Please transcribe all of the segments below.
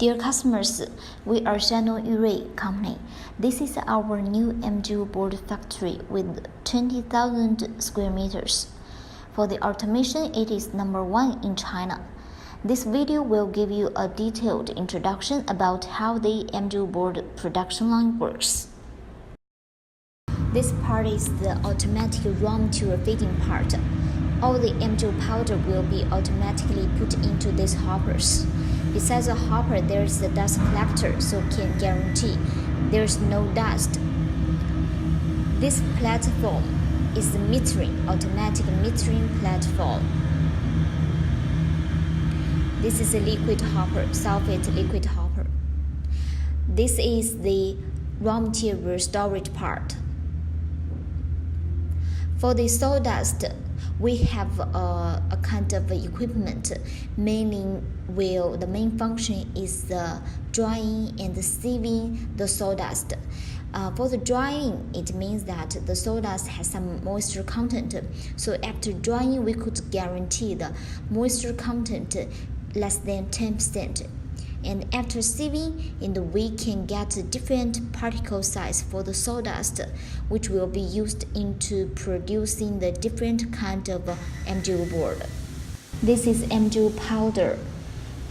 Dear customers, we are Shano Yurei Company. This is our new MGU board factory with 20,000 square meters. For the automation, it is number 1 in China. This video will give you a detailed introduction about how the MGU board production line works. This part is the automatic raw material feeding part. All the MGU powder will be automatically put into these hoppers. Besides the hopper, there is a dust collector, so can guarantee there is no dust. This platform is the automatic metering platform. This is a liquid hopper, sulfate liquid hopper. This is the raw material storage part. For the sawdust, we have a kind of equipment. The main function is the drying and the sieving the sawdust. For the drying, it means that the sawdust has some moisture content. So after drying, we could guarantee the moisture content less than 10%. And after sieving, we can get a different particle size for the sawdust, which will be used into producing the different kind of MGU board. This is MGU powder,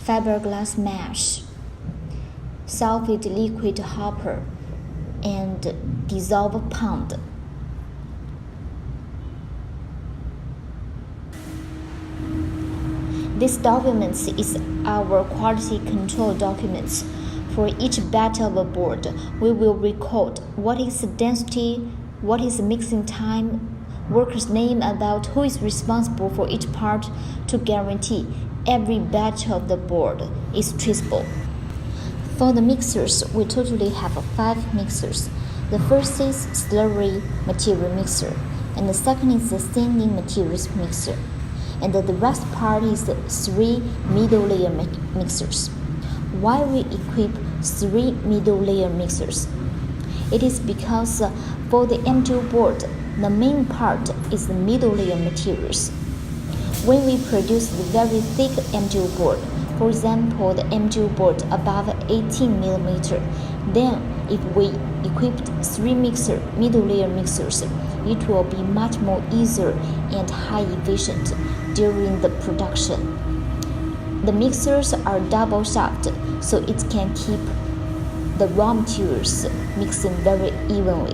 fiberglass mesh, sulfate liquid hopper, and dissolved pond. This documents is our quality control documents. For each batch of a board, we will record what is the density, what is the mixing time, worker's name, about who is responsible for each part to guarantee every batch of the board is traceable. For the mixers, we totally have 5 mixers. The first is slurry material mixer, and the second is the thinning materials mixer. And the rest part is 3 middle layer mixers. Why we equip 3 middle layer mixers? It is because for the MGU board, the main part is the middle layer materials. When we produce the very thick MGU board, for example, the MGU board above 18 mm, then if we equipped 3 middle layer mixers, it will be much more easier and high efficient during the production. The mixers are double shaft, so it can keep the raw materials mixing very evenly.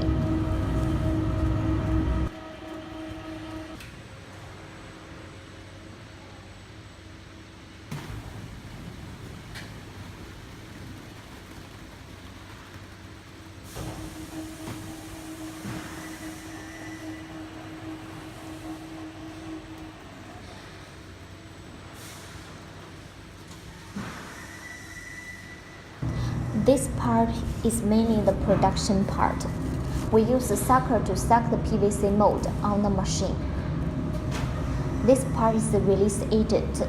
This part is mainly the production part. We use the sucker to suck the PVC mold on the machine. This part is the release agent.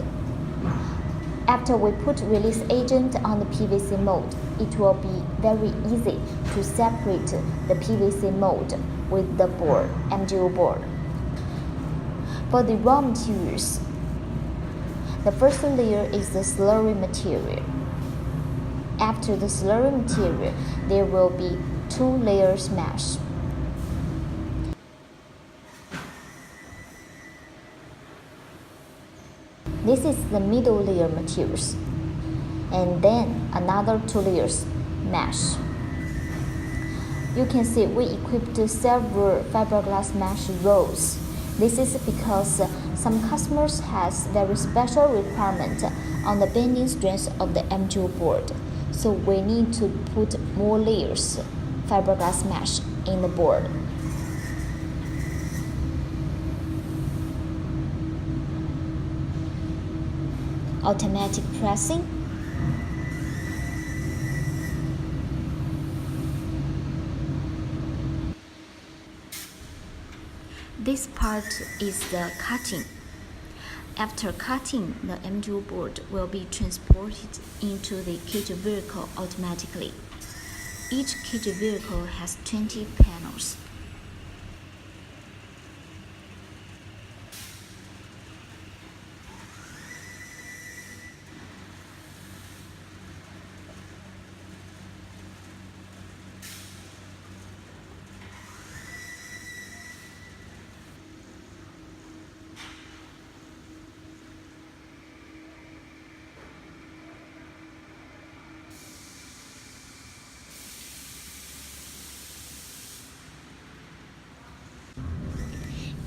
After we put release agent on the PVC mold, it will be very easy to separate the PVC mold with the board, MGU board. For the raw materials, the first layer is the slurry material. After the slurry material, there will be 2 layers mesh. This is the middle layer materials, and then another 2 layers mesh. You can see we equipped several fiberglass mesh rolls. This is because some customers has very special requirement on the bending strength of the MGU board. So we need to put more layers fiberglass mesh in the board. Automatic pressing. This part is the cutting. After cutting, the MGU board will be transported into the cage vehicle automatically. Each cage vehicle has 20 panels.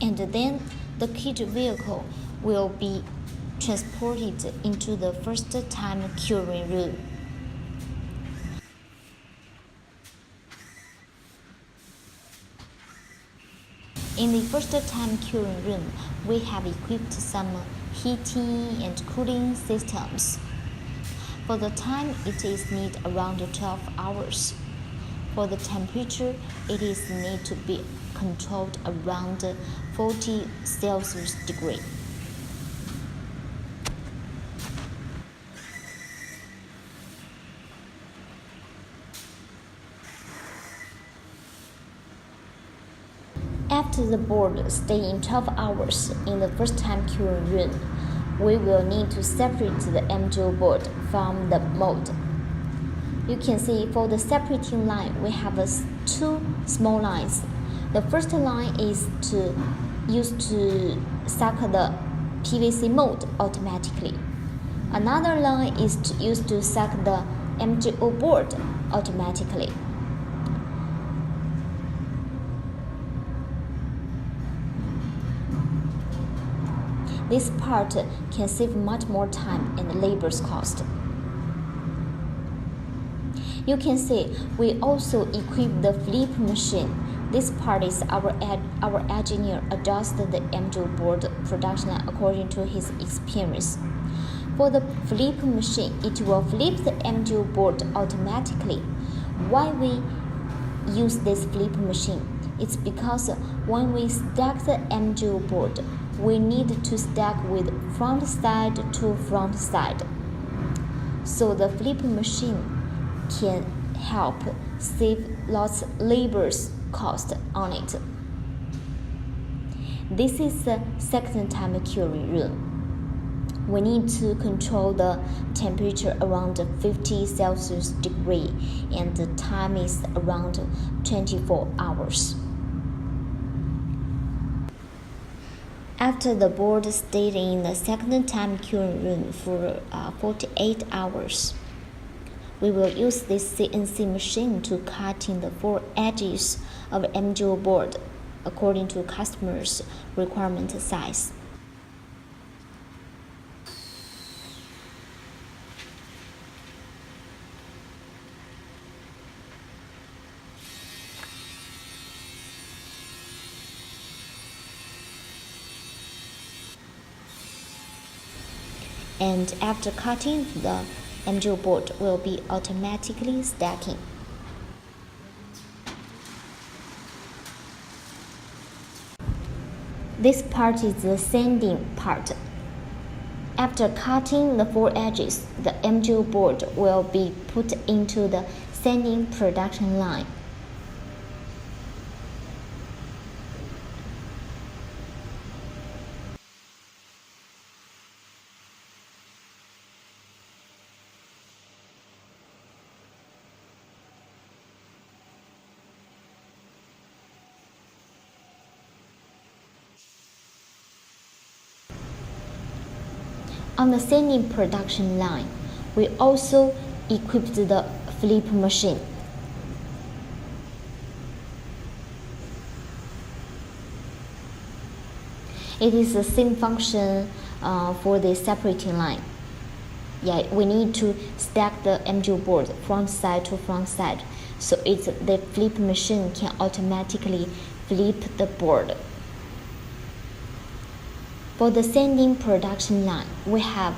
and then the kit vehicle will be transported into the first-time curing room. In the first-time curing room, we have equipped some heating and cooling systems. For the time, it is need around 12 hours. For the temperature, it is need to be controlled around 40 Celsius degree. After the board stay in 12 hours in the first-time curing room, we will need to separate the MGO board from the mold. You can see for the separating line, we have two small lines. The first line is used to suck the PVC mold automatically. Another line is used to suck the MGO board automatically. This part can save much more time and labor cost. You can see we also equip the flip machine. This part is our engineer adjusted the MGO board production according to his experience. For the flip machine, it will flip the MGO board automatically. Why we use this flip machine? It's because when we stack the MGO board, we need to stack with front side to front side. So the flip machine can help save lots of labor cost on it. This is the second time curing room. We need to control the temperature around 50 Celsius degree and the time is around 24 hours. After the board stayed in the second time curing room for 48 hours, we will use this CNC machine to cut in the four edges of MGO board according to customers' requirement size. And after cutting, the MGO board will be automatically stacking. This part is the sanding part. After cutting the four edges, the MGO board will be put into the sanding production line. On the sanding production line, we also equipped the flip machine. It is the same function for the separating line. We need to stack the MGO board front side to front side, so the flip machine can automatically flip the board. For the sanding production line, we have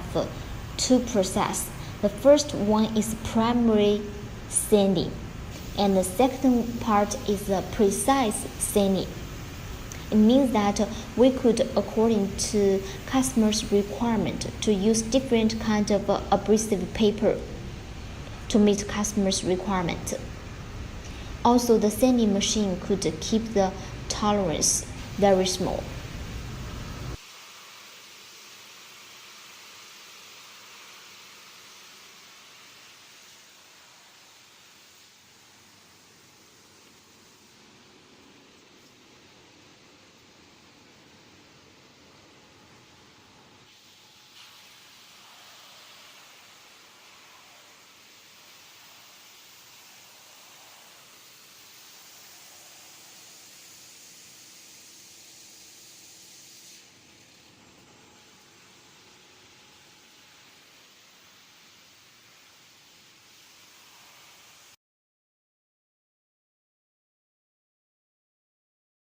two processes. The first one is primary sanding, and the second part is the precise sanding. It means that we could, according to customers' requirement, to use different kind of abrasive paper to meet customers' requirement. Also, the sanding machine could keep the tolerance very small.